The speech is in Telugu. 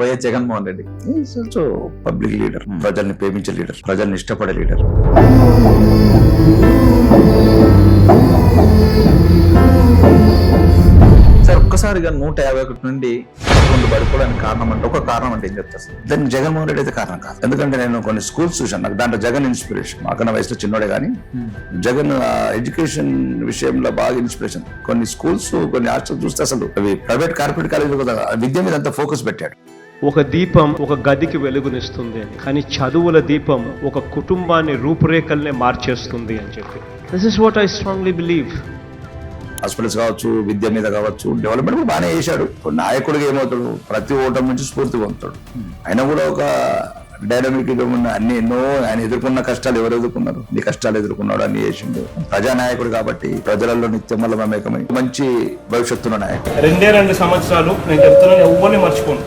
YS Jaganmohan Reddy is also public leader, ప్రజల్ని ప్రేమించే లీడర్, ప్రజల్ని ఇష్టపడే లీడర్. సార్ ఒక్కసారిగా 151 నుండి 11 పడిపోవడానికి కారణం అంటే ఒక కారణం అంటే ఏం చెప్తారు సార్? దానికి జగన్మోహన్ రెడ్డి అయితే కారణం కాదు. ఎందుకంటే నేను కొన్ని స్కూల్స్ చూశాను, నాకు దాంట్లో జగన్ ఇన్స్పిరేషన్. మాకన్నా వయసులో చిన్నోడే కానీ జగన్ ఎడ్యుకేషన్ విషయంలో బాగా ఇన్స్పిరేషన్. కొన్ని స్కూల్స్, కొన్ని హాస్టల్స్ చూస్తే అసలు అవి ప్రైవేట్ కార్పొరేట్ కాలేజీలు కదా విద్య మీద అంత ఫోకస్ పెట్టాడు. ఒక దీపం ఒక గదికి వెలుగునిస్తుంది అని, కానీ చదువుల దీపం ఒక కుటుంబాన్ని రూపురేఖల్నే మార్చేస్తుంది అని చెప్పి. This is what I strongly believe. Hospitals కావచ్చు, విద్య మీద కావచ్చు, డెవలప్మెంట్ కూడా బాగానే చేశాడు. నాయకుడిగా ఏమవుతాడు, ప్రతి ఓటమి నుంచి స్ఫూర్తి పొందుతాడు. ఆయన కూడా ఒక డైనమిక్ ఉన్న అన్ని ఎన్నో ఆయన ఎదుర్కొన్న కష్టాలు ఎవరు ఎదుర్కొన్నారు, నీ కష్టాలు ఎదుర్కొన్నాడు, అన్ని చేసిండు. ప్రజానాయకుడు కాబట్టి ప్రజలలో నిత్యం వల్ల మమేకమై మంచి భవిష్యత్తున్న నాయకుడు. 2 సంవత్సరాలు నేను చెప్తున్నాను, ఎవ్వరిని మర్చిపోను.